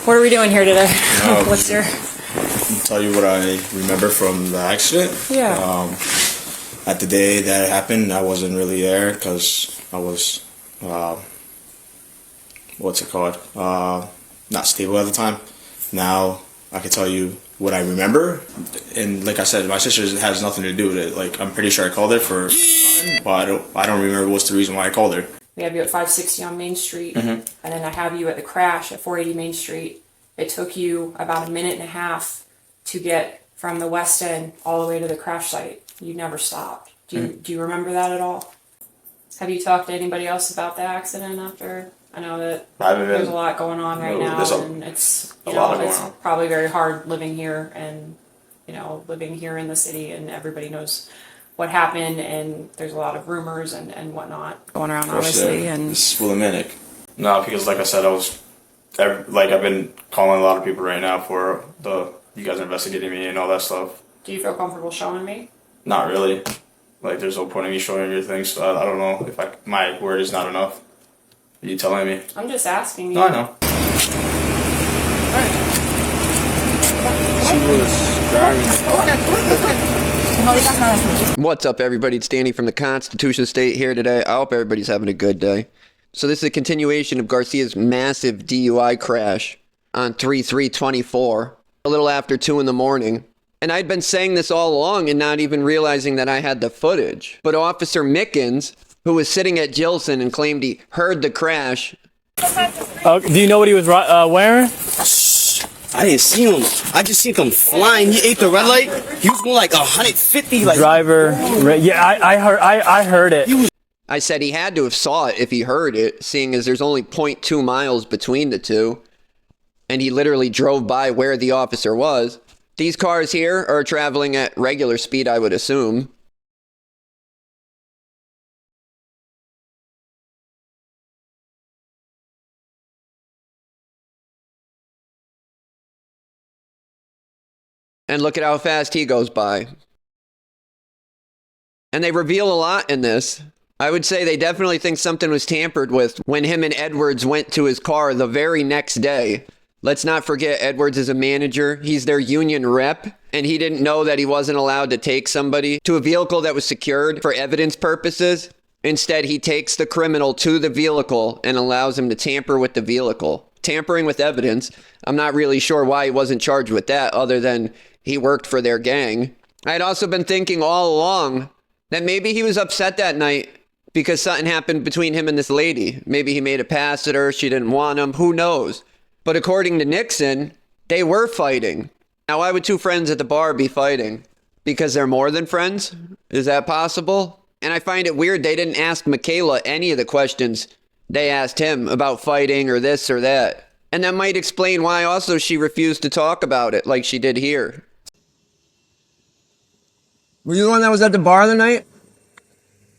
What are we doing here today? What's your... I'll tell you what I remember from the accident. Yeah. At the day that it happened, I wasn't really there because I was, what's it called? Not stable at the time. Now I can tell you what I remember, and like I said, my sister has nothing to do with it. Like, I'm pretty sure I called her for something, but I don't remember what's the reason why I called her. We have you at 560 on Main Street, and then I have you at the crash at 480 Main Street. It took you about a minute and a half to get from the West End all the way to the crash site. You never stopped. Do you remember that at all? Have you talked to anybody else about the accident after? I know that there's a lot going on right now, and it's it's probably very hard living here and living here in the city, and everybody knows what happened, and there's a lot of rumors and whatnot going around, obviously. And it's Willimantic. No, because like I said, I've been calling a lot of people right now for you guys are investigating me and all that stuff. Do you feel comfortable showing me? Not really. Like, there's no point in me showing you things. So I don't know if my word is not enough. Are you telling me? I'm just asking you. No, I know. What's up, everybody? It's Danny from the Constitution State here today. I hope everybody's having a good day. So this is a continuation of Garcia's massive DUI crash on 3/3/24, a little after 2 in the morning. And I'd been saying this all along and not even realizing that I had the footage. But Officer Mickens, who was sitting at Jilson and claimed he heard the crash. Do you know what he was wearing? I didn't see him. I just seen him flying. He ate the red light. He was going like 150. Like driver. Yeah, I heard it. I said he had to have saw it if he heard it, seeing as there's only 0.2 miles between the two. And he literally drove by where the officer was. These cars here are traveling at regular speed, I would assume. And look at how fast he goes by. And they reveal a lot in this. I would say they definitely think something was tampered with when him and Edwards went to his car the very next day. Let's not forget Edwards is a manager. He's their union rep, and he didn't know that he wasn't allowed to take somebody to a vehicle that was secured for evidence purposes. Instead, he takes the criminal to the vehicle and allows him to tamper with the vehicle. Tampering with evidence. I'm not really sure why he wasn't charged with that other than he worked for their gang. I had also been thinking all along that maybe he was upset that night because something happened between him and this lady. Maybe he made a pass at her. She didn't want him. Who knows? But according to Nixon, they were fighting. Now, why would two friends at the bar be fighting? Because they're more than friends? Is that possible? And I find it weird they didn't ask Michaela any of the questions they asked him about fighting or this or that. And that might explain why also she refused to talk about it like she did here. Were you the one that was at the bar the night?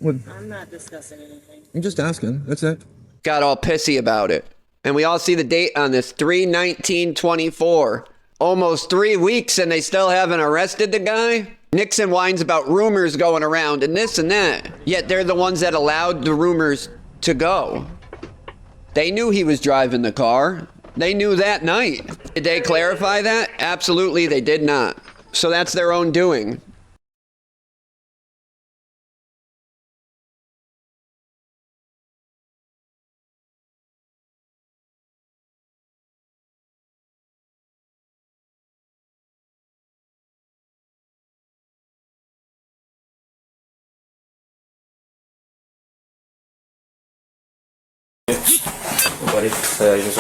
I'm not discussing anything. I'm just asking. That's it. Got all pissy about it. And we all see the date on this, 3/19/24. Almost 3 weeks and they still haven't arrested the guy? Nixon whines about rumors going around and this and that. Yet they're the ones that allowed the rumors to go. They knew he was driving the car. They knew that night. Did they clarify that? Absolutely, they did not. So that's their own doing. Buddy, nice.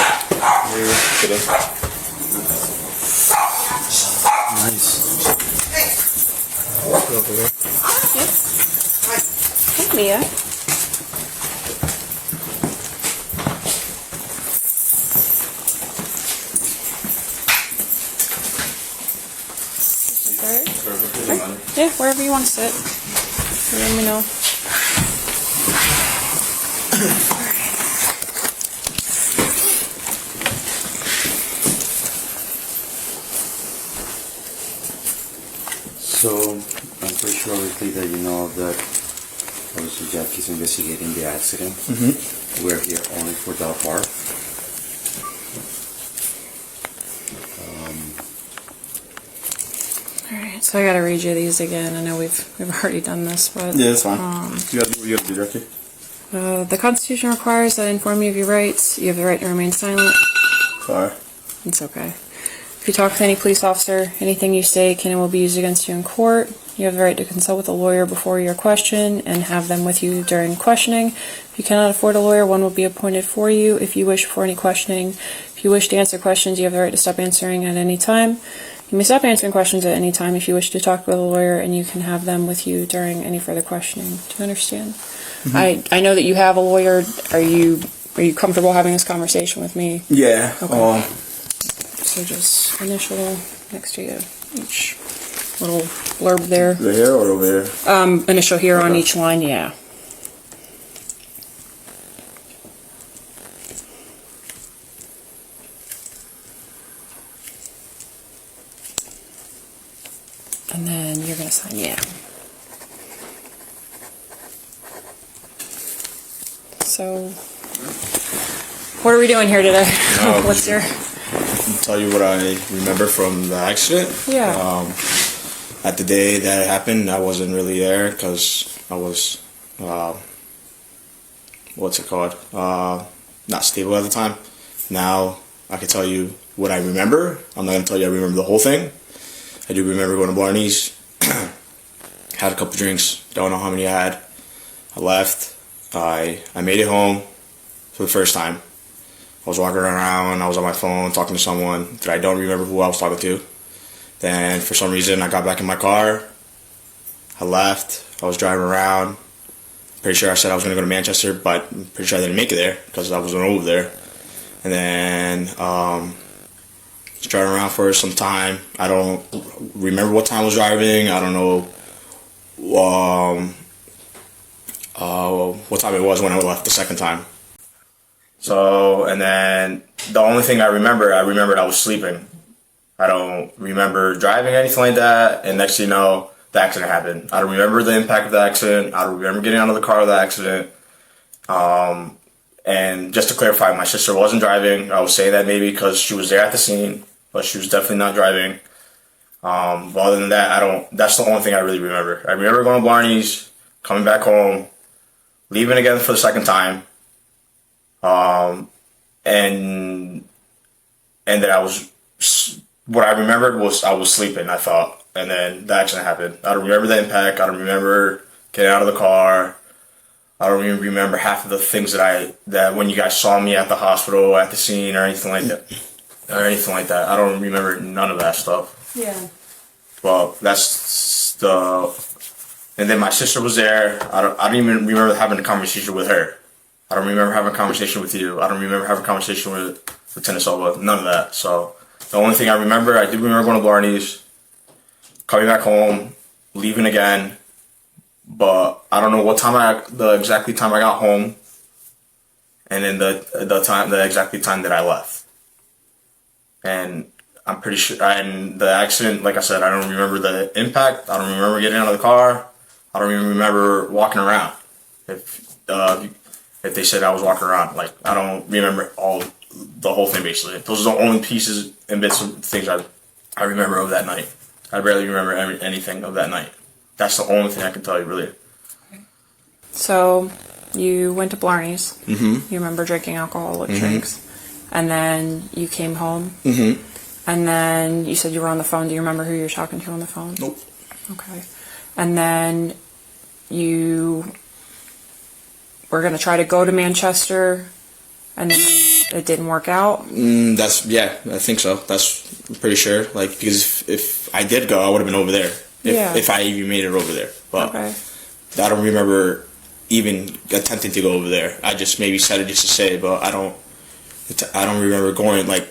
Hey, Mia. Yeah, wherever you want to sit. Let me know. So, I'm pretty sure obviously that you know that obviously Jack is investigating the accident. We're here only for that part. So I gotta read you these again. I know we've already done this, but Yeah, it's fine. You gotta do directly. the Constitution requires that I inform you of your rights. You have the right to remain silent. Sorry. It's okay. If you talk with any police officer, anything you say can and will be used against you in court. You have the right to consult with a lawyer before your question and have them with you during questioning. If you cannot afford a lawyer, one will be appointed for you. If you wish for any questioning, if you wish to answer questions, you have the right to stop answering at any time. You may stop answering questions at any time if you wish to talk with a lawyer, and you can have them with you during any further questioning. Do you understand? I know that you have a lawyer. Are you comfortable having this conversation with me? Yeah. Okay. So just initial next to you, each little blurb there. The here or over here? Initial here on each line, yeah. And then you're gonna sign yeah. So, what are we doing here today? What's your... Tell you what I remember from the accident. Yeah. At the day that it happened, I wasn't really there because I was, what's it called? Not stable at the time. Now I can tell you what I remember. I'm not gonna tell you I remember the whole thing. I do remember going to Barney's. Had a couple drinks. Don't know how many I had. I left. I made it home for the first time. I was walking around, I was on my phone talking to someone that I don't remember who I was talking to. Then for some reason I got back in my car. I left. I was driving around. Pretty sure I said I was going to go to Manchester, but I'm pretty sure I didn't make it there because I wasn't over there. And then was driving around for some time. I don't remember what time I was driving. I don't know what time it was when I left the second time. So, and then the only thing I remembered I was sleeping. I don't remember driving or anything like that. And next thing you know, the accident happened. I don't remember the impact of the accident. I don't remember getting out of the car of the accident. And just to clarify, my sister wasn't driving. I was saying that maybe because she was there at the scene, but she was definitely not driving. But other than that, that's the only thing I really remember. I remember going to Barney's, coming back home, leaving again for the second time. And then what I remembered was I was sleeping, I thought. And then the accident happened. I don't remember the impact. I don't remember getting out of the car. I don't even remember half of the things that when you guys saw me at the hospital, at the scene, or anything like that. I don't remember none of that stuff. Yeah. Well, and then my sister was there. I don't even remember having a conversation with her. I don't remember having a conversation with you. I don't remember having a conversation with Lieutenant Silva. None of that. So the only thing I remember, I do remember going to Barney's, coming back home, leaving again. But I don't know what time the exact time I got home, and then the exact time that I left. And I'm pretty sure. And the accident, like I said, I don't remember the impact. I don't remember getting out of the car. I don't even remember walking around. If they said I was walking around, like I don't remember the whole thing basically. Those are the only pieces and bits of things I remember of that night. I barely remember anything of that night. That's the only thing I can tell you, really. So, you went to Blarney's. Mm-hmm. You remember drinking alcoholic drinks. And then you came home. Mm-hmm. And then you said you were on the phone. Do you remember who you were talking to on the phone? Nope. Okay. And then you were going to try to go to Manchester, and then it didn't work out? I think so. I'm pretty sure. Like, because if I did go, I would have been over there. If I even made it over there. But okay. I don't remember even attempting to go over there. I just maybe said it just to say, but I don't remember going, like,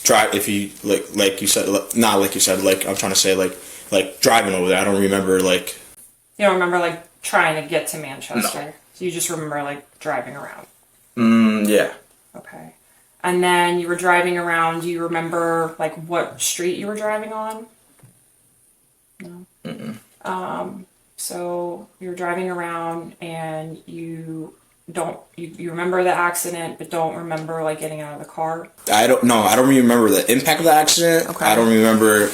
drive, if you, like you said, not like you said, like, I'm trying to say, like driving over there. I don't remember, like... You don't remember, like, trying to get to Manchester? No. So you just remember, like, driving around? Yeah. Okay. And then you were driving around. Do you remember, like, what street you were driving on? No? Mm-mm. So you were driving around and you remember the accident, but don't remember, like, getting out of the car? I don't remember the impact of the accident. Okay. I don't remember,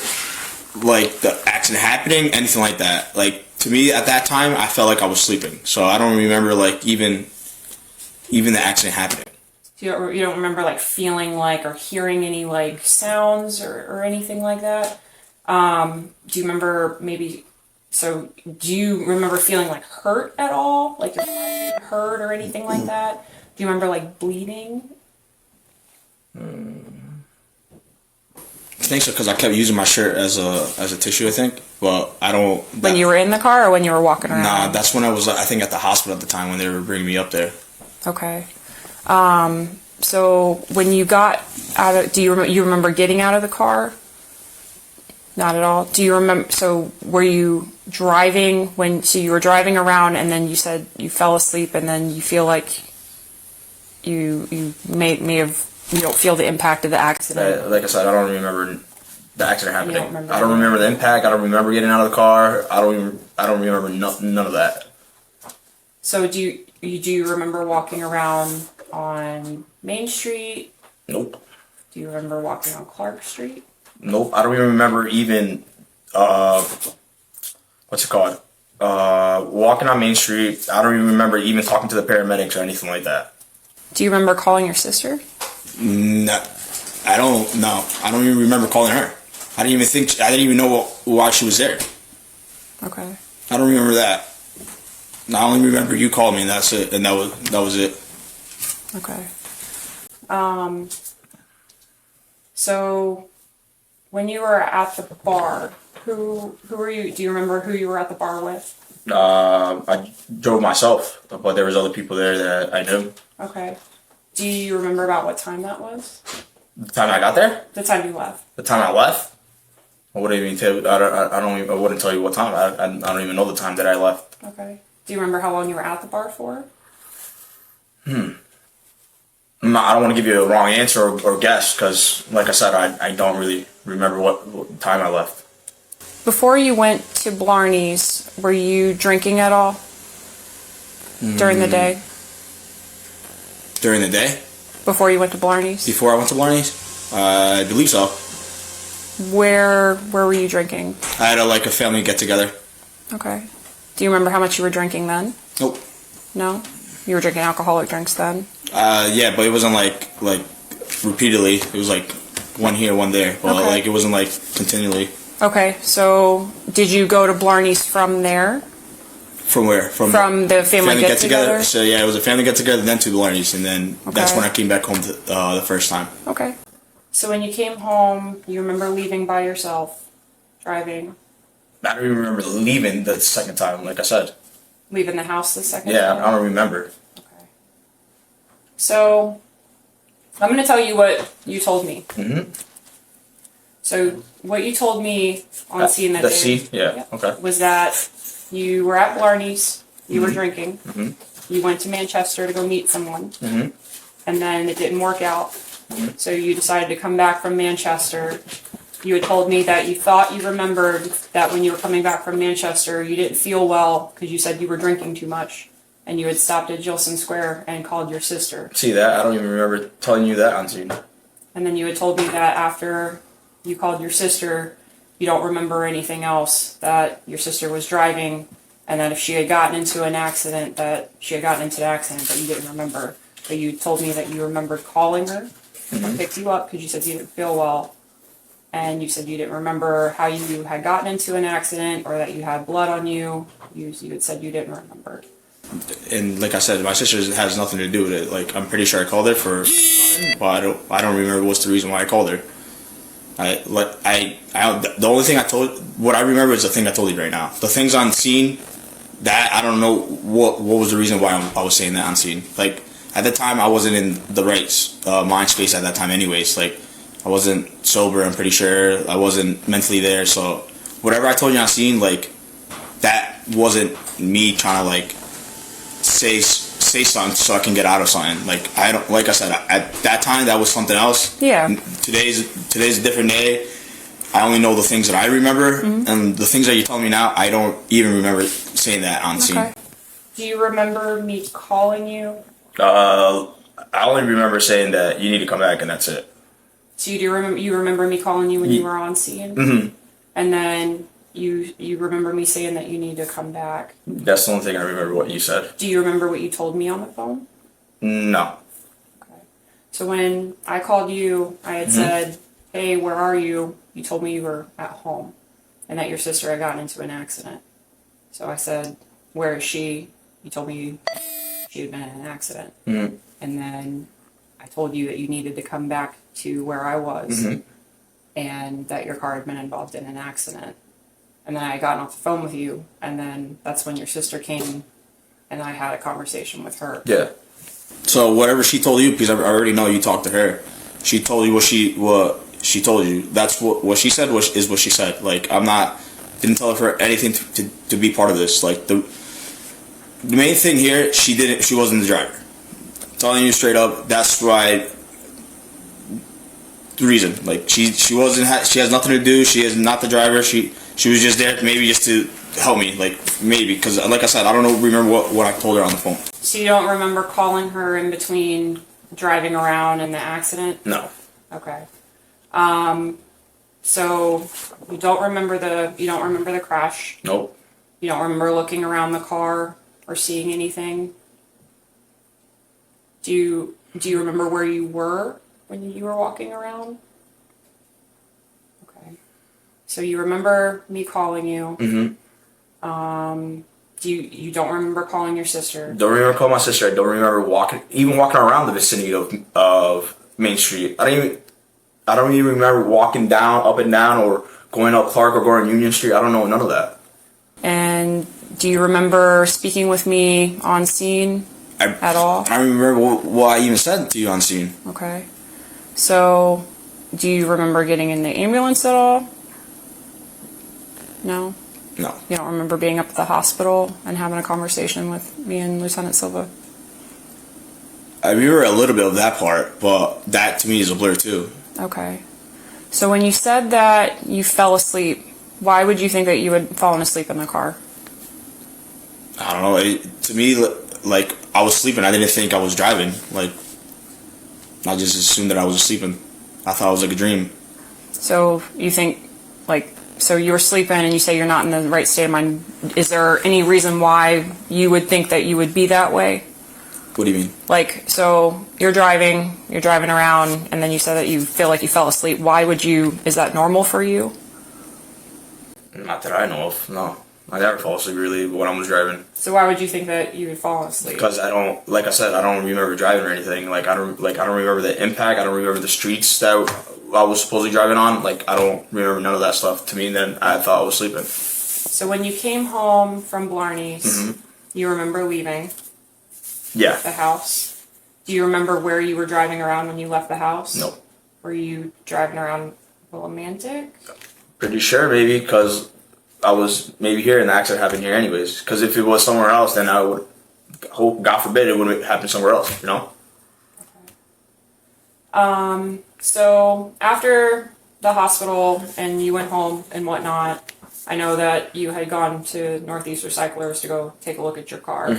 like, the accident accident happening, anything like that. Like, to me, at that time, I felt like I was sleeping. So I don't remember, like, even the accident happening. You don't remember like feeling like or hearing any like sounds or anything like that? Do you remember do you remember feeling like hurt at all? Like your body hurt or anything like that? Do you remember like bleeding? I think so, because I kept using my shirt as a tissue, I think. But I don't... When you were in the car or when you were walking around? Nah, that's when I was, I think, at the hospital at the time when they were bringing me up there. Okay. So when you got out of, you remember getting out of the car? Not at all. Do you remember, so were you driving so you were driving around and then you said you fell asleep and then you feel like you may have, you don't feel the impact of the accident? Like I said, I don't remember the accident happening. I don't remember the impact. I don't remember getting out of the car. I don't remember none of that. So do you remember walking around on Main Street? Nope. Do you remember walking on Clark Street? Nope. I don't even remember even what's it called? Walking on Main Street. I don't even remember even talking to the paramedics or anything like that. Do you remember calling your sister? No, I don't. No, I don't even remember calling her. I didn't even know why she was there. Okay. I don't remember that. I only remember you called me, and that's it. And that was it. Okay. So when you were at the bar, who were you? Do you remember who you were at the bar with? I drove myself, but there was other people there that I knew. Okay. Do you remember about what time that was? The time I got there? The time you left. The time I left? I wouldn't even tell you. I wouldn't tell you what time. I don't even know the time that I left. Okay. Do you remember how long you were at the bar for? I don't want to give you a wrong answer or guess because, like I said, I don't really remember what time I left. Before you went to Blarney's, were you drinking at all during the day? During the day? Before you went to Blarney's? Before I went to Blarney's? I believe so. Where were you drinking? I had a family get together. Okay. Do you remember how much you were drinking then? Nope. No? You were drinking alcoholic drinks then? Yeah, but it wasn't like repeatedly. It was like one here, one there. But Okay. it wasn't like continually. Okay, so did you go to Blarney's from there? From where? From the family get together? So yeah, it was a family get together, then to Blarney's, and then that's Okay. when I came back home the first time. Okay. So when you came home, you remember leaving by yourself, driving, I don't even remember leaving the second time, like I said. leaving the house the second Yeah, time? I don't remember. Okay. So I'm going to tell you what you told me. Mm-hmm. So what you told me on scene that The day scene? Yeah, okay. was that you were at Blarney's, you were Mm-hmm. drinking, Mm-hmm. you went to Manchester to go meet someone, Mm-hmm. and then it didn't work out. So you decided to come back from Manchester. You had told me that you thought you remembered that when you were coming back from Manchester, you didn't feel well because you said you were drinking too much, and you had stopped at Jilson Square and called your sister. See that? I don't even remember telling you that on scene. And then you had told me that after you called your sister, you don't remember anything else, that your sister was driving, and that if she had gotten into an accident, that she had gotten into the accident, but you didn't remember. But you told me that you remembered calling her and picked you up because you said you didn't feel well. And you said you didn't remember how you had gotten into an accident or that you had blood on you. You had said you didn't remember. And like I said, my sister has nothing to do with it. Like, I'm pretty sure I called her for, but I don't remember what's the reason why I called her. The only thing what I remember is the thing I told you right now. The things on scene, that I don't know what was the reason why I was saying that on scene. Like, at the time, I wasn't in the right mind space at that time anyways. Like, I wasn't sober, I'm pretty sure. I wasn't mentally there. So whatever I told you on scene, like, that wasn't me trying to, like, say something so I can get out of something. Like, like I said, at that time, that was something else. Yeah. Today's a different day. I only know the things that I remember, and the things that you tell me now, I don't even remember saying that on scene. Okay. Do you remember me calling you? I only remember saying that you need to come back, and that's it. So you remember me calling you when you were on scene? Mm-hmm. And then you remember me saying that you need to come back. That's the only thing I remember what you said. Do you remember what you told me on the phone? No. Okay. So when I called you, I had said, hey, where are you? You told me you were at home and that your sister had gotten into an accident. So I said, where is she? You told me she had been in an accident. And then I told you that you needed to come back to where I was and that your car had been involved in an accident. And then I got off the phone with you, and then that's when your sister came and I had a conversation with her. Yeah. So whatever she told you, because I already know you talked to her, she told you what she told you. That's what she said is what she said. Like, didn't tell her for anything to be part of this. Like, the main thing here, she wasn't the driver. Telling you straight up, that's why. The reason, like, she has nothing to do. She is not the driver. She was just there, maybe just to help me, like, maybe, because like I said, I don't remember what I told her on the phone. So you don't remember calling her in between driving around and the accident? No. Okay. So you don't remember the crash? Nope. You don't remember looking around the car or seeing anything? Do you remember where you were when you were walking around? Okay. So you remember me calling you. You don't remember calling your sister? Don't remember calling my sister. I don't remember walking around the vicinity of Main Street. I don't even remember walking up and down, or going up Clark or going Union Street. I don't know none of that. And do you remember speaking with me on scene at all? I don't remember what I even said to you on scene. Okay. So, do you remember getting in the ambulance at all? No? No. You don't remember being up at the hospital and having a conversation with me and Lieutenant Silva? I remember a little bit of that part, but that to me is a blur too. Okay. So when you said that you fell asleep, why would you think that you had fallen asleep in the car? I don't know. To me, like, I was sleeping. I didn't think I was driving. Like, I just assumed that I was sleeping. I thought it was like a dream. So you think, so you were sleeping and you say you're not in the right state of mind. Is there any reason why you would think that you would be that way? What do you mean? Like, so you're driving around, and then you said that you feel like you fell asleep. Is that normal for you? Not that I know of, no. I never fall asleep really when I was driving. So why would you think that you would fall asleep? Because I don't remember driving or anything. I don't remember the impact. I don't remember the streets that I was supposedly driving on. Like, I don't remember none of that stuff. To me, then I thought I was sleeping. So when you came home from Blarney's, you remember leaving Yeah. the house. Do you remember where you were driving around when you left the house? No. Were you driving around Willimantic? Pretty sure, maybe, because I was maybe here and the accident happened here anyways. Because if it was somewhere else, then I would hope, God forbid, it would have happened somewhere else, you know? Okay. So after the hospital and you went home and whatnot, I know that you had gone to Northeast Recyclers to go take a look at your car.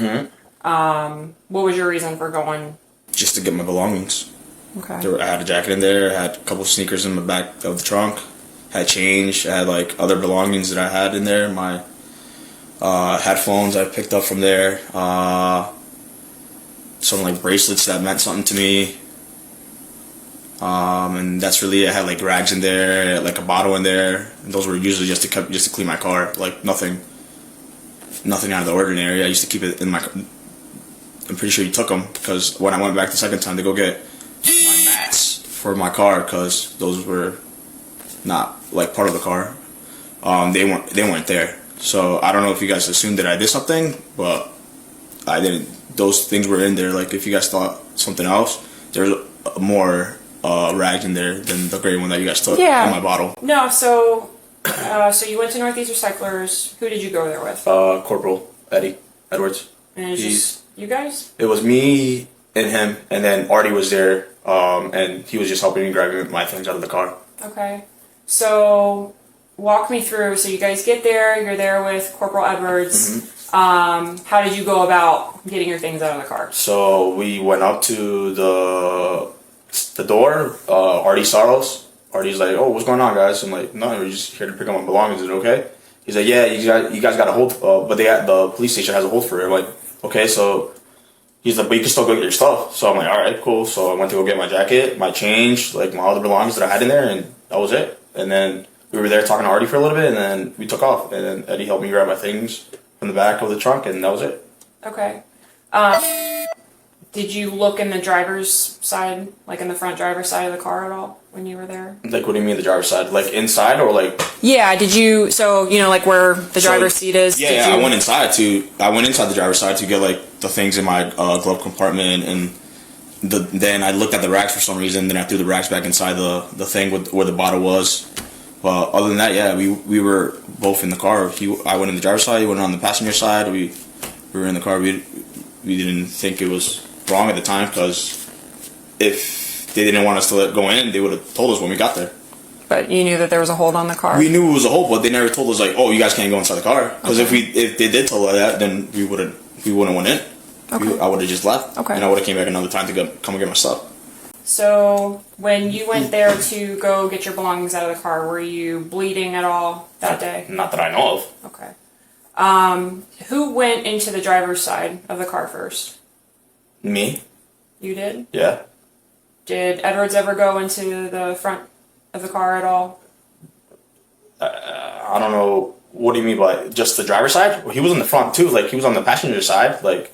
What was your reason for going? Just to get my belongings. Okay. I had a jacket in there. I had a couple sneakers in the back of the trunk. Had change. I had like other belongings that I had in there. My headphones I picked up from there. Some like bracelets that meant something to me. And that's really it. I had like rags in there, like a bottle in there. And those were usually just to clean my car. Like nothing out of the ordinary. I used to keep it in my. I'm pretty sure you took them because when I went back the second time to go get my mats for my car, because those were not like part of the car. They weren't there. So I don't know if you guys assumed that I did something, but I didn't. Those things were in there. Like if you guys thought something else, there's more rags in there than the gray one that you guys took in my bottle. No, so you went to Northeast Recyclers. Who did you go there with? Corporal Eddie Edwards. And it's just you guys? It was me and him, and then Artie was there, and he was just helping me grab my things out of the car. Okay. So walk me through. So you guys get there. You're there with Corporal Edwards. How did you go about getting your things out of the car? So we went up to the door. Artie saw us. Artie's like, "Oh, what's going on, guys?" I'm like, "No, we're just here to pick up my belongings. Is it okay?" He's like, yeah, you guys got a hold, but the police station has a hold for it. I'm like, okay, so he's like, but you can still go get your stuff. So I'm like, all right, cool. So I went to go get my jacket, my change, like my other belongings that I had in there, and that was it. And then we were there talking to Artie for a little bit, and then we took off. And then Eddie helped me grab my things from the back of the trunk, and that was it. Okay. Did you look in the driver's side, like in the front driver's side of the car at all when you were there? Like, what do you mean the driver's side? Like inside or like? Yeah. Did you? So you know, like where the driver's seat is. Yeah, I went inside the driver's side to get like the things in my glove compartment, and then I looked at the racks for some reason. Then I threw the racks back inside the thing where the bottle was. But other than that, yeah, we were both in the car. I went in the driver's side. He went on the passenger side. We were in the car. We didn't think it was wrong at the time, because if they didn't want us to go in, they would have told us when we got there. But you knew that there was a hold on the car. We knew it was a hold, but they never told us like, oh, you guys can't go inside the car. Because if they did tell us that, then we wouldn't went in. Okay. I would have just left. Okay. And I would have came back another time to come and get my stuff. So when you went there to go get your belongings out of the car, were you bleeding at all that day? Not that I know of. Okay. Who went into the driver's side of the car first? Me? You did? Yeah. Did Edwards ever go into the front of the car at all? I don't know. What do you mean by just the driver's side? Well, he was in the front too. Like, he was on the passenger side. Like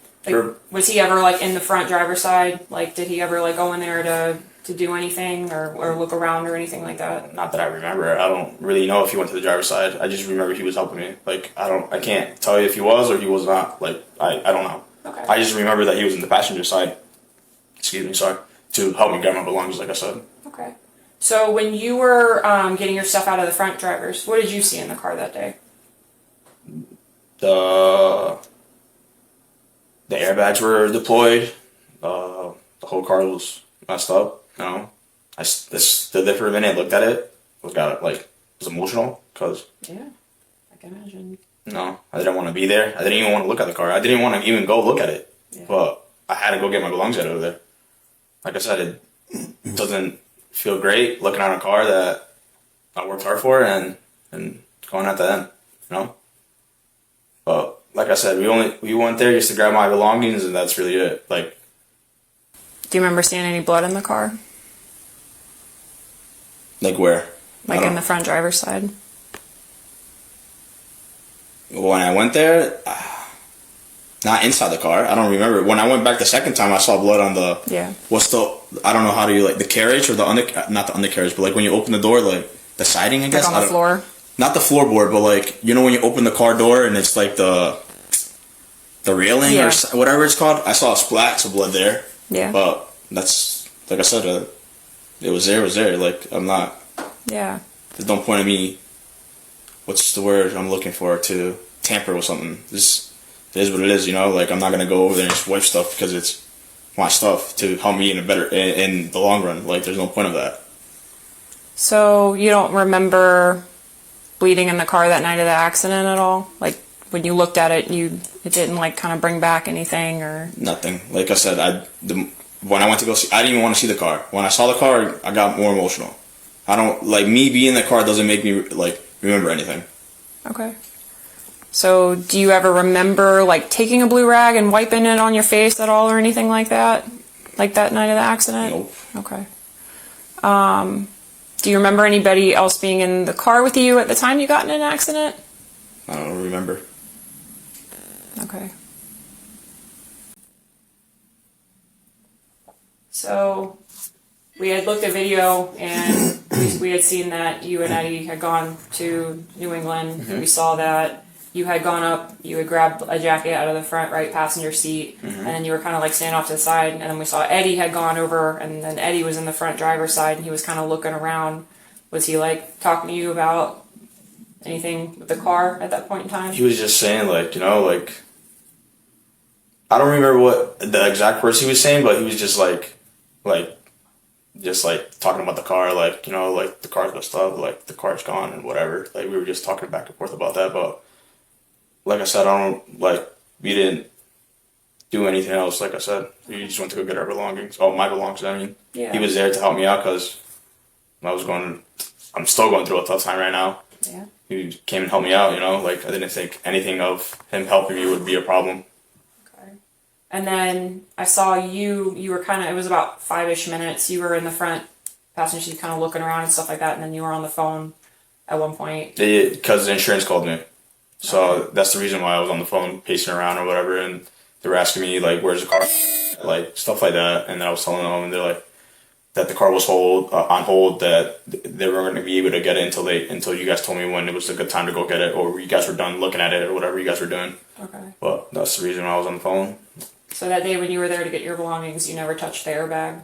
was he ever like in the front driver's side? Like, did he ever like go in there to do anything or look around or anything like that? Not that I remember. I don't really know if he went to the driver's side. I just remember he was helping me. Like, I can't tell you if he was or he was not. Like, I don't know. Okay. I just remember that he was in the passenger side. Excuse me, sorry. To help me grab my belongings, like I said. Okay. So when you were getting your stuff out of the front drivers, what did you see in the car that day? The airbags were deployed. The whole car was messed up. You know, I stood there for a minute, looked at it, was emotional because. Yeah, I can imagine. No, I didn't want to be there. I didn't even want to look at the car. I didn't want to even go look at it. Yeah. But I had to go get my belongings out of there. Like I said, it doesn't feel great looking at a car that I worked hard for and going at the end, you know? But like I said, we went there just to grab my belongings, and that's really it. Like, do you remember seeing any blood in the car? Like where? Like in the front driver's side? When I went there, not inside the car. I don't remember. When I went back the second time, I saw blood on the. Yeah. I don't know how to like the carriage or not the undercarriage, but like when you open the door, like the siding, I guess. Like on the floor. Not the floorboard, but like you know when you open the car door and it's like the railing or whatever it's called. I saw splats of blood there. Yeah. But that's like I said, it was there. It was there. Like I'm not. Yeah. There's no point in me. What's the word I'm looking for to tamper with something? This it is what it is, you know. Like I'm not gonna go over there and just wipe stuff because it's my stuff to help me in the long run. Like there's no point of that. So you don't remember bleeding in the car that night of the accident at all? Like when you looked at it, it didn't like kind of bring back anything or nothing. Like I said, when I went to go see, I didn't even want to see the car. When I saw the car, I got more emotional. I don't like me being in the car doesn't make me like remember anything. Okay. So do you ever remember like taking a blue rag and wiping it on your face at all or anything like that? Like that night of the accident? Nope. Okay. Do you remember anybody else being in the car with you at the time you got in an accident? I don't remember. Okay. So we had looked at video and we had seen that you and Eddie had gone to New England. Mm-hmm. We saw that you had gone up, you had grabbed a jacket out of the front right passenger seat, mm-hmm. and then you were kind of like standing off to the side, and then we saw Eddie had gone over, and then Eddie was in the front driver's side, and he was kind of looking around. Was he like talking to you about anything with the car at that point in time? He was just saying like, you know, like, I don't remember what the exact words he was saying, but he was just like talking about the car, like, you know, like the car's messed up, like the car's gone and whatever. Like we were just talking back and forth about that, but like I said, we didn't do anything else. Like I said, we just went to go get our belongings. Oh, my belongings. I mean, yeah. He was there to help me out because I'm still going through a tough time right now. Yeah. he came and helped me out. You know, like I didn't think anything of him helping me would be a problem. Okay. And then I saw you were kind of, it was about 5-ish minutes. You were in the front passenger seat kind of looking around and stuff like that. And then you were on the phone at one point. Because the insurance called me. So that's the reason why I was on the phone pacing around or whatever. And they were asking me, like, where's the car? Like, stuff like that. And then I was telling them, and they're like, that the car was on hold, that they weren't going to be able to get it until you guys told me when it was a good time to go get it, or you guys were done looking at it, or whatever you guys were doing. Okay. But that's the reason why I was on the phone. So that day when you were there to get your belongings, you never touched the airbag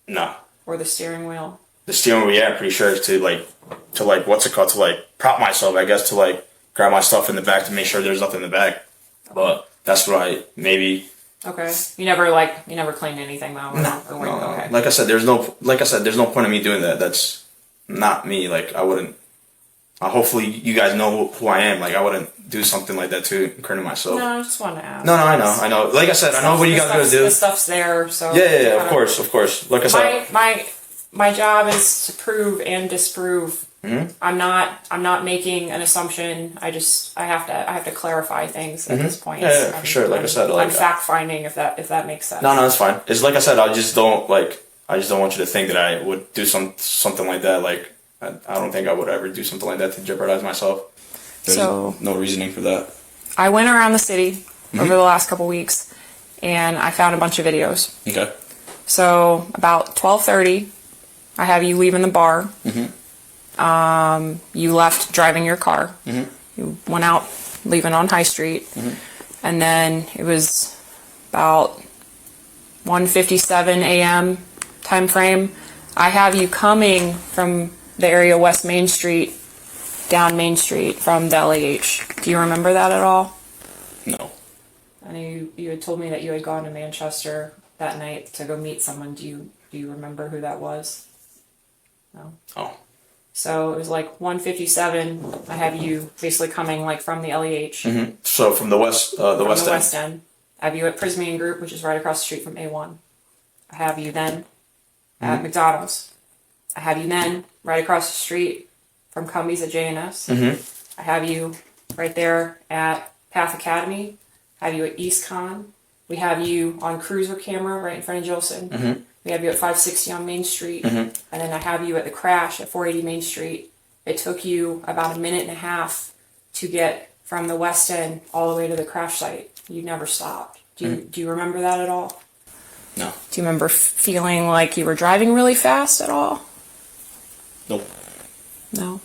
Nah. or the steering wheel? The steering wheel, yeah, I'm pretty sure it's to what's it called, to like prop myself, I guess, to like grab my stuff in the back to make sure there's nothing in the back. But that's what I maybe. Okay. You never cleaned anything though? No. Okay. Like I said, there's no point in me doing that. That's not me. Like I wouldn't. Hopefully, you guys know who I am. Like I wouldn't do something like that to incriminate myself. No, I just wanted to ask. No, I know. Like I said, I know what you guys are gonna do. The stuff's there, so. Yeah. Of course. Like I said, My job is to prove and disprove. Mm-hmm. I'm not making an assumption. I have to clarify things at this point. Yeah, for sure. Like I said, I'm fact finding if that makes sense. No, that's fine. It's like I said, I just don't want you to think that I would do something like that. Like I don't think I would ever do something like that to jeopardize myself. There's no reasoning for that. I went around the city over the last couple weeks, and I found a bunch of videos. Okay. So about 12:30, I have you leaving the bar. You left driving your car. You went out leaving on High Street. And then it was about 1:57 a.m. time frame. I have you coming from the area West Main Street, down Main Street from the LAH. Do you remember that at all? No. I know you had told me that you had gone to Manchester that night to go meet someone. Do you remember who that was? No. Oh. So it was like 1:57. I have you basically coming like from the LEH. So from the west, the West End. I have you at Prismian Group, which is right across the street from A1. I have you then at McDonald's. I have you then right across the street from Cumbies at JNS. I have you right there at Path Academy. I have you at EastCon. We have you on cruiser camera right in front of Jilson. We have you at 560 on Main Street. And then I have you at the crash at 480 Main Street. It took you about a minute and a half to get from the West End all the way to the crash site. You never stopped. Do you remember that at all? No. Do you remember feeling like you were driving really fast at all? Nope. No.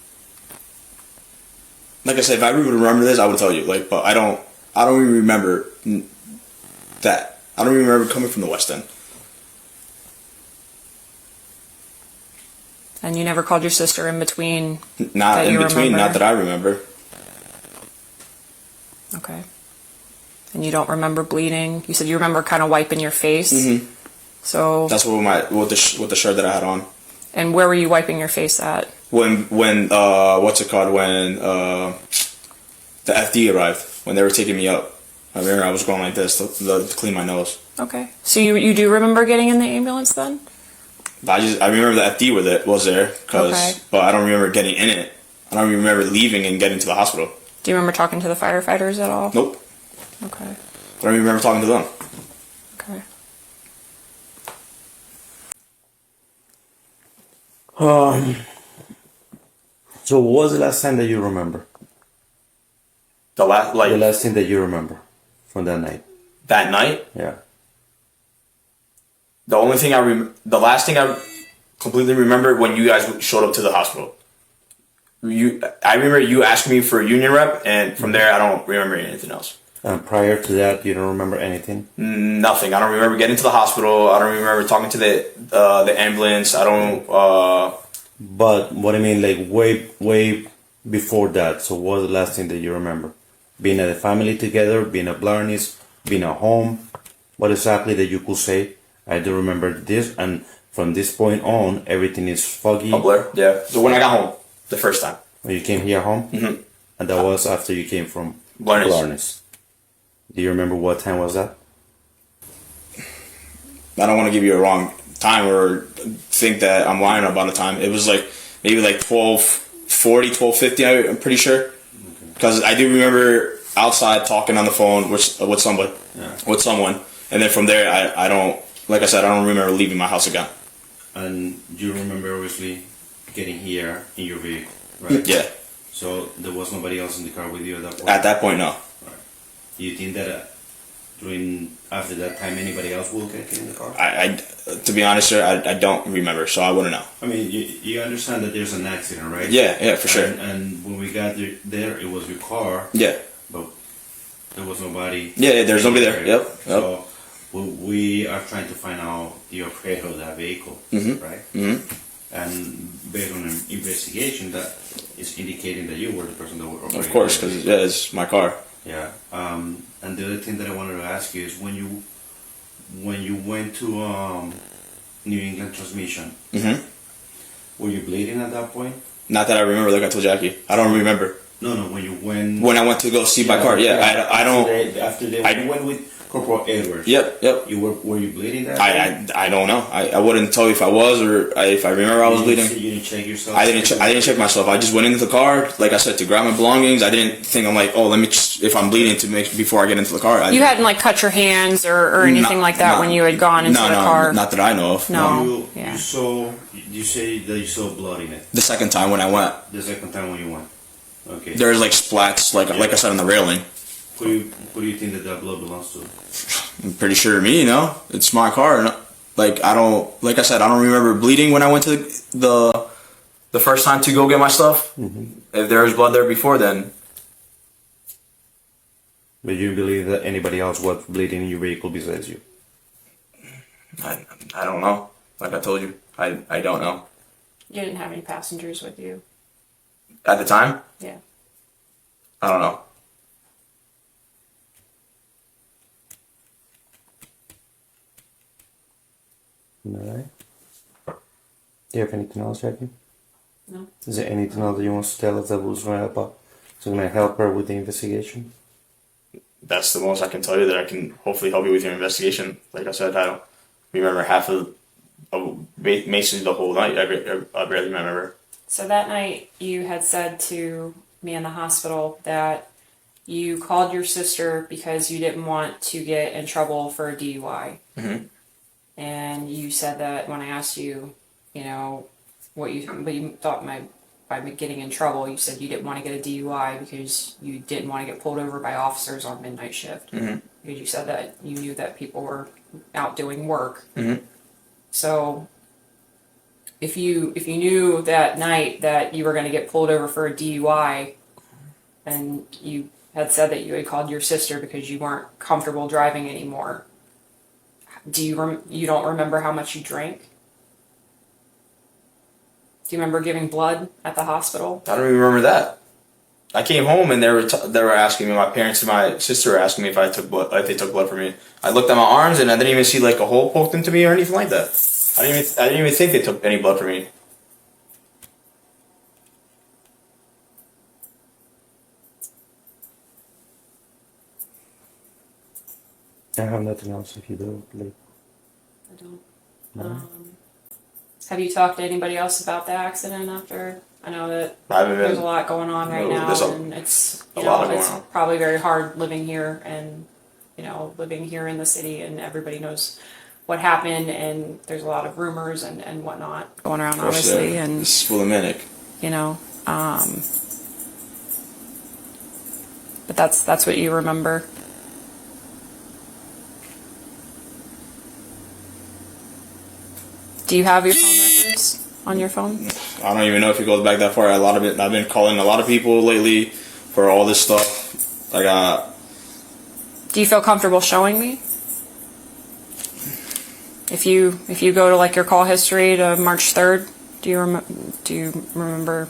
Like I said, if I would remember this, I would tell you. Like, but I don't even remember that. I don't even remember coming from the West End. And you never called your sister in between? Not in between, not that I remember. Okay. And you don't remember bleeding? You said you remember kind of wiping your face? So that's with the shirt that I had on. And where were you wiping your face at? When what's it called? When the FD arrived, when they were taking me up. I remember I was going like this to clean my nose. Okay. So you do remember getting in the ambulance then? I remember the FD was there, but I don't remember getting in it. I don't remember leaving and getting to the hospital. Do you remember talking to the firefighters at all? Nope. Okay. I don't remember talking to them. Okay. So what was the last time that you remember? The last thing that you remember from that night? That night? Yeah. The last thing I completely remember when you guys showed up to the hospital. I remember you asking me for a union rep, and from there I don't remember anything else. And prior to that, you don't remember anything? Nothing. I don't remember getting to the hospital. I don't remember talking to the ambulance. I don't. But what I mean, like way before that. So what was the last thing that you remember? Being at a family together, being at Blarney's, being at home. What exactly that you could say? I do remember this, and from this point on, everything is foggy. A blur. Yeah. So when I got home, the first time. When you came here home, and that was after you came from Blarney's. Do you remember what time was that? I don't want to give you a wrong time or think that I'm lying about the time. It was like maybe like 12:30 1240, 1250. I'm pretty sure, because I do remember outside talking on the phone with someone, and then from there I don't. Like I said, I don't remember leaving my house again. And you remember obviously getting here in your vehicle, right? Yeah. So there was nobody else in the car with you at that point? At that point, no. Right. Do you think that after that time anybody else will get in the car? To be honest, sir, I don't remember, so I wouldn't know. I mean, you understand that there's an accident, right? Yeah, for sure. And when we got there, it was your car. Yeah. But there was nobody. Yeah, there's nobody there. Yep. So we are trying to find out the operator of that vehicle, right? Mm-hmm. And based on an investigation, that is indicating that you were the person that were operating. Of course, because it's my car. Yeah. And the other thing that I wanted to ask you is when you went to New England Transmission, were you bleeding at that point? Not that I remember. Like I told Jackie, I don't remember. No, when you went. When I went to go see my car, I don't. When you went with Corporal Edwards. Yep. Were you bleeding that? I don't know. I wouldn't tell you if I was or if I remember I was bleeding. You didn't check yourself. I didn't check myself. I just went into the car, like I said, to grab my belongings. I didn't think I'm like, oh, let me if I'm bleeding to make before I get into the car. You hadn't like cut your hands or anything like that when you had gone into the car. Not that I know of. No. You say that you saw blood in it. The second time when I went. The second time when you went. Okay. There's like splats, like I said, on the railing. Who do you think that blood belongs to? I'm pretty sure me, it's my car. Like I said, I don't remember bleeding when I went to the first time to go get my stuff. If there was blood there before, then. But you believe that anybody else was bleeding in your vehicle besides you? I don't know. Like I told you, I don't know. You didn't have any passengers with you at the time. Yeah. I don't know. Alright. Do you have anything else, Jackie? No. Is there anything else that you want to tell us that was going to help her with the investigation? That's the most I can tell you, that I can hopefully help you with your investigation. Like I said, I don't remember half of basically the whole night. I barely remember. So that night you had said to me in the hospital that you called your sister because you didn't want to get in trouble for a DUI. And you said that when I asked you, what you thought by getting in trouble, you said you didn't want to get a DUI because you didn't want to get pulled over by officers on midnight shift. Because you said that you knew that people were out doing work. So if you knew that night that you were going to get pulled over for a DUI, and you had said that you had called your sister because you weren't comfortable driving anymore, you don't remember how much you drank? Do you remember giving blood at the hospital? I don't even remember that. I came home and they were asking me. My parents and my sister were asking me if they took blood from me. I looked at my arms and I didn't even see like a hole poked into me or anything like that. I didn't even think they took any blood from me. I have nothing else if you do. I don't. No. Have you talked to anybody else about the accident after? I know that there's a lot going on right now, and it's it's probably very hard living here and living here in the city, and everybody knows what happened, and there's a lot of rumors and whatnot going around, obviously, and it's Willimantic. But that's what you remember. Do you have your phone records on your phone? I don't even know if it goes back that far. I've been calling a lot of people lately for all this stuff. Do you feel comfortable showing me? If you go to like your call history to March 3rd, do you remember?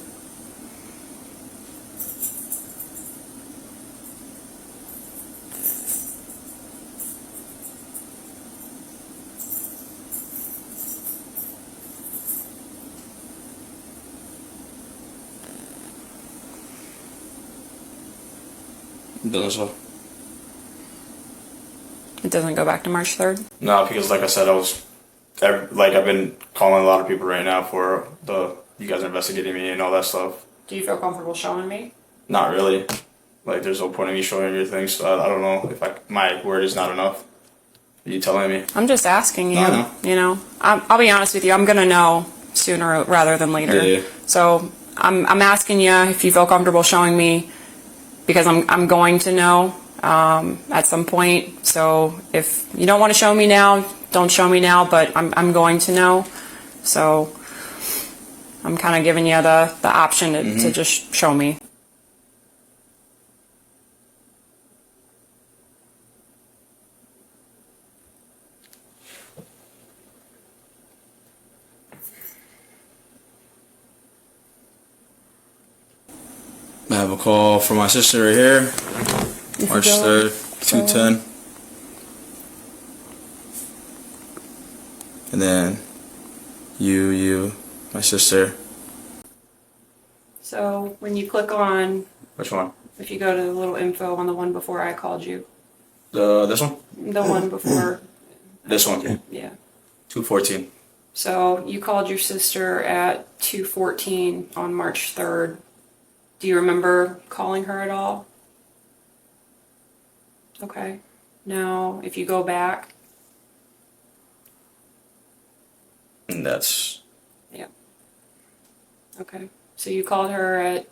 It doesn't go back to March 3rd? No, because like I said, I've been calling a lot of people right now for you guys are investigating me and all that stuff Do you feel comfortable showing me? Not really. Like, there's no point in me showing you things. So I don't know if my word is not enough. Are you telling me? I'm just asking you. I know. You know, I'll be honest with you. I'm gonna know sooner rather than later. Yeah. So I'm asking you if you feel comfortable showing me, because I'm going to know at some point. So if you don't want to show me now, don't show me now. But I'm going to know. So I'm kind of giving you the option to just show me. I have a call from my sister right here, March 3rd, 2:10. And then you, my sister. So when you click on, Which one? if you go to the little info on the one before I called you, This one? the one before, This one. yeah. 214. So you called your sister at 2:14 on March 3rd. Do you remember calling her at all? Okay. Now, if you go back, And that's yeah. Okay. So you called her at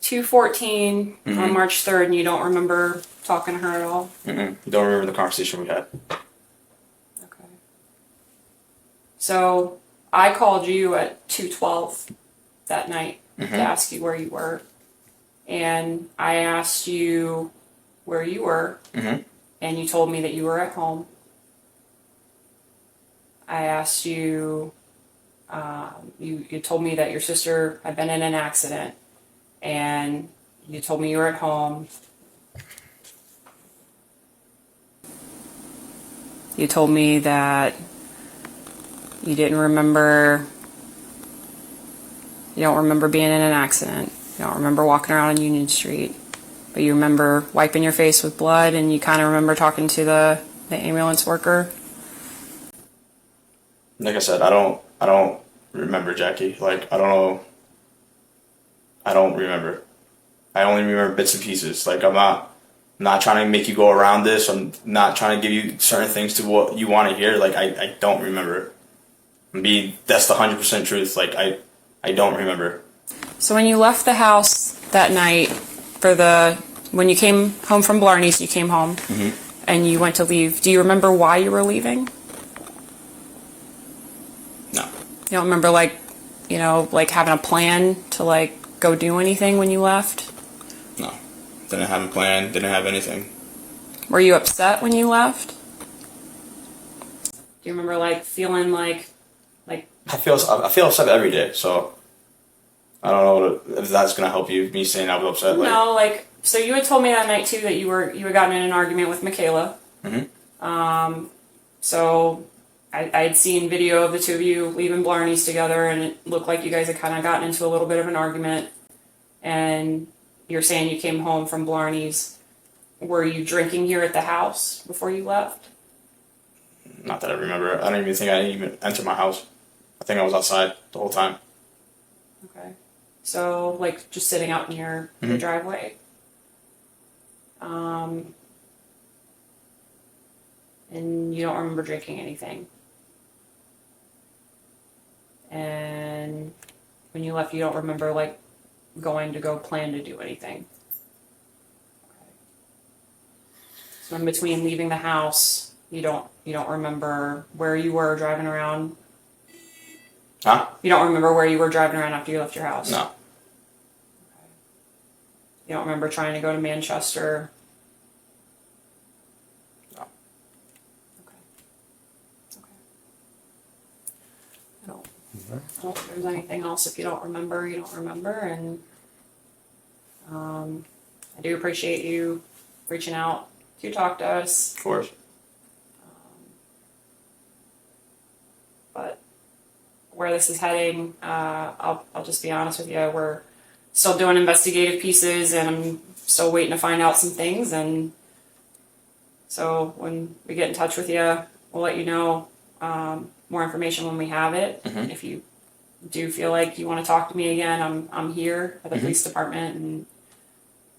2:14 on March 3rd, and you don't remember talking to her at all? don't remember the conversation we had. Okay. So I called you at 2:12 that night to ask you where you were, and I asked you where you were, and you told me that you were at home. I asked you, you told me that your sister had been in an accident, and you told me you were at home. You told me that you didn't remember, you don't remember being in an accident. You don't remember walking around on Union Street, but you remember wiping your face with blood, and you kind of remember talking to the ambulance worker. Like I said, I don't remember, Jackie. Like, I don't know. I don't remember. I only remember bits and pieces. Like, I'm not trying to make you go around this. I'm not trying to give you certain things to what you want to hear. Like, I don't remember. That's the 100% truth. Like, I don't remember. So when you left the house that night when you came home from Blarney's, you came home and you went to leave. Do you remember why you were leaving? No. You don't remember, like having a plan to go do anything when you left? No. Didn't have a plan, didn't have anything. Were you upset when you left? Do you remember feeling like I feel upset every day. So I don't know if that's gonna help you. Me saying I was upset. No, so you had told me that night too that you had gotten in an argument with Michaela. So I had seen video of the two of you leaving Blarney's together, and it looked like you guys had kind of gotten into a little bit of an argument. And you're saying you came home from Blarney's. Were you drinking here at the house before you left? Not that I remember. I don't even think I even entered my house. I think I was outside the whole time. Okay. So, just sitting out in your driveway. And you don't remember drinking anything. And when you left, you don't remember, going to go plan to do anything. Okay. So in between leaving the house, you don't remember where you were driving around? Huh? You don't remember where you were driving around after you left your house? No. Okay. You don't remember trying to go to Manchester? No. Okay. I don't know if there's anything else. If you don't remember, you don't remember. And I do appreciate you reaching out to talk to us. Of course. But where this is heading, I'll just be honest with you. We're still doing investigative pieces, and I'm still waiting to find out some things. And so when we get in touch with you, we'll let you know more information when we have it. If you do feel like you want to talk to me again, I'm here at the police department, and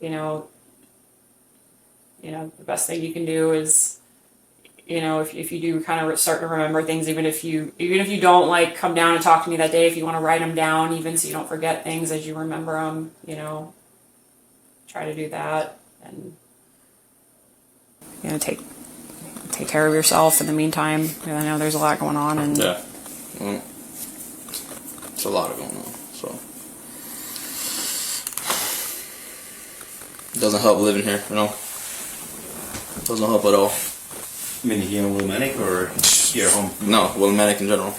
the best thing you can do is, if you do kind of start to remember things, even if you don't like come down and talk to me that day, if you want to write them down, even so you don't forget things as you remember them, try to do that, and take care of yourself in the meantime. I know there's a lot going on, and Yeah. Well, it's a lot going on, so it doesn't help living here, It doesn't help at all. I mean, here in Willimantic or here at home? No, Willimantic in general.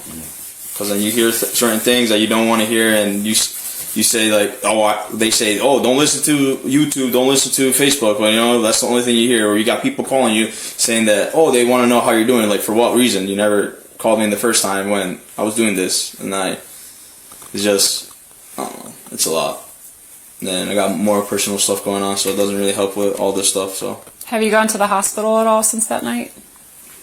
Because then you hear certain things that you don't want to hear, and you say like, they say, don't listen to YouTube, don't listen to Facebook, but that's the only thing you hear. Or you got people calling you saying that, they want to know how you're doing. Like, for what reason? You never called me the first time when I was doing this, and it's just, I don't know, it's a lot. And then I got more personal stuff going on, so it doesn't really help with all this stuff. So. Have you gone to the hospital at all since that night?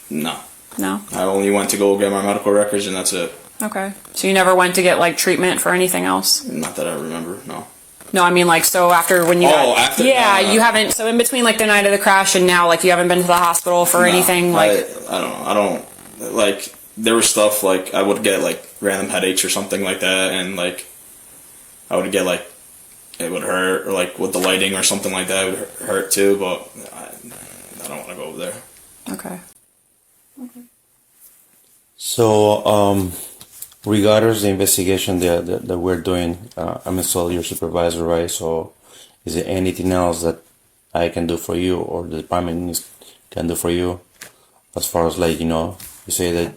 No. No? I only went to go get my medical records, and that's it. Okay. So you never went to get like treatment for anything else? Not that I remember, no. No, I mean like, so after when you after? Yeah, No. you haven't, so in between like the night of the crash and now, like you haven't been to the hospital for anything like... I don't know. I don't, like, there was stuff like I would get like random headaches or something like that, and like I would get like, it would hurt, or like with the lighting or something like that, it would hurt too, but I don't want to go over there. Okay. So, regardless the investigation that we're doing, I'm still your supervisor, right? So, is there anything else that I can do for you, or the department can do for you, as far as like, you say that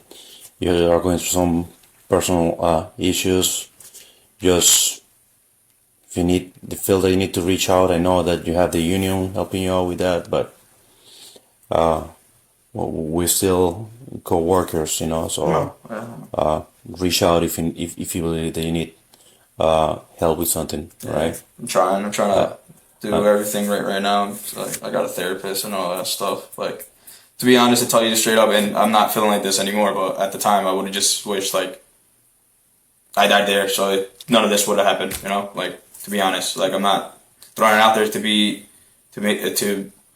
you are going through some personal issues, just if you feel that you need to reach out, I know that you have the union helping you out with that, but we're still co-workers, so reach out if you believe that you need help with something, right? I'm trying to do everything right now. I got a therapist and all that stuff. Like, to be honest, to tell you straight up, and I'm not feeling like this anymore, but at the time I would have just wished like I died there, so none of this would have happened, like, to be honest. Like, I'm not throwing it out there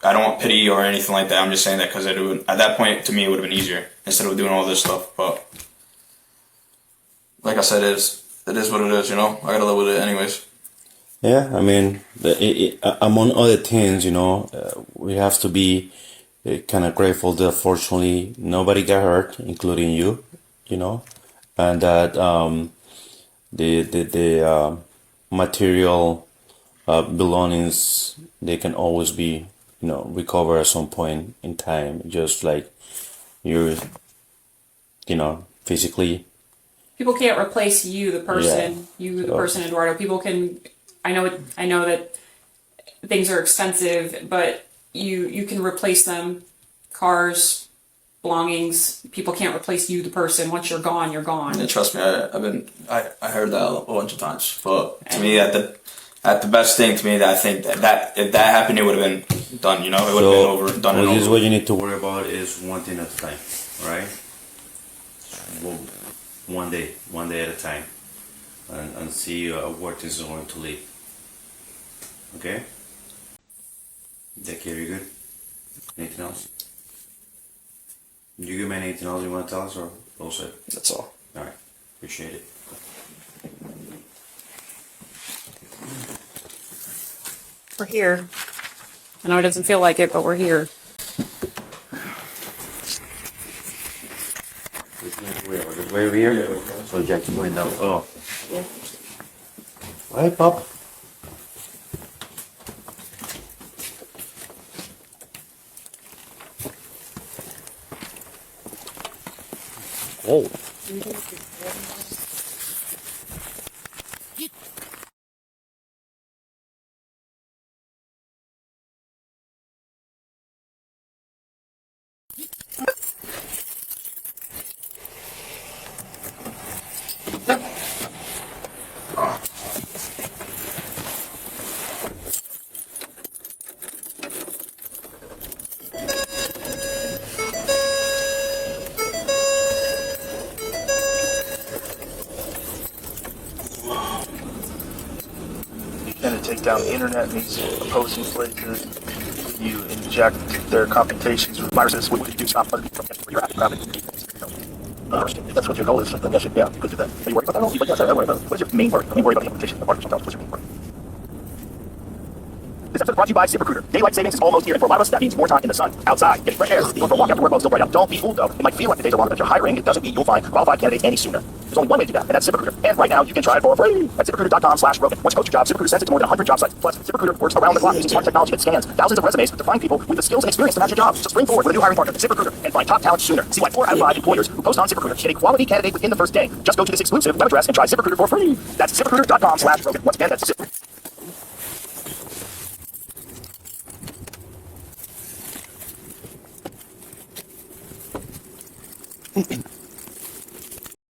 I don't want pity or anything like that. I'm just saying that because at that point, to me, it would have been easier instead of doing all this stuff. But like I said, it is what it is. I gotta live with it anyways. Yeah, I mean, among other things, we have to be kind of grateful that fortunately nobody got hurt, including you, and that the material belongings, they can always be recover at some point in time, just like you're physically. People can't replace you, the person, person, Eduardo. People can, I know that things are expensive, but you can replace them. Cars, belongings, people can't replace you, the person. Once you're gone, you're gone. And trust me, I heard that a bunch of times. But to me, at the best thing to me, that I think that if that happened, it would have been done. It would have been over, done and over. This is what you need to worry about is one thing at a time, right? Well, one day at a time, and see where things are going to lead. Okay? Becky, are you good? Anything else? You give me anything else you want to tell us, or also? That's all. All right, appreciate it. We're here. I know it doesn't feel like it, but we're here. Way over here? Yeah. So Jack's going down. Oh. Yeah. Hi, Pop. Oh. take down the internet in these opposing places. You inject their computations with viruses. What would you do? Stop other people from getting where you're at. If that's what your goal is, then yes, yeah, you could do that. Are you worried about that? Like, yes, I worry about it. What is your main worry? I mean, worry about the implementation of artificial intelligence. What's your main worry? This episode is brought to you by ZipRecruiter. Daylight savings is almost here, and for a lot of us, that means more time in the sun, outside, getting fresh air, going for a walk after work while it's still bright out. Don't be fooled, though. It might feel like the days are long, but if you're hiring, it doesn't mean you'll find qualified candidates any sooner. There's only one way to do that, and that's ZipRecruiter. And right now, you can try it for free at ZipRecruiter.com/Rogan. Once you post your job, ZipRecruiter sends it to more than 100 job sites. Plus, ZipRecruiter works around the clock using smart technology that scans thousands of resumes to find people with the skills and experience to match your job. So spring forward with a new hiring partner, ZipRecruiter, and find top talent sooner. See why 4 out of 5 employers who post on ZipRecruiter get a quality candidate within the first day. Just go to this exclusive web address and try ZipRecruiter for free. That's ZipRecruiter.com/Rogan. Once again, that's ZipRecruiter.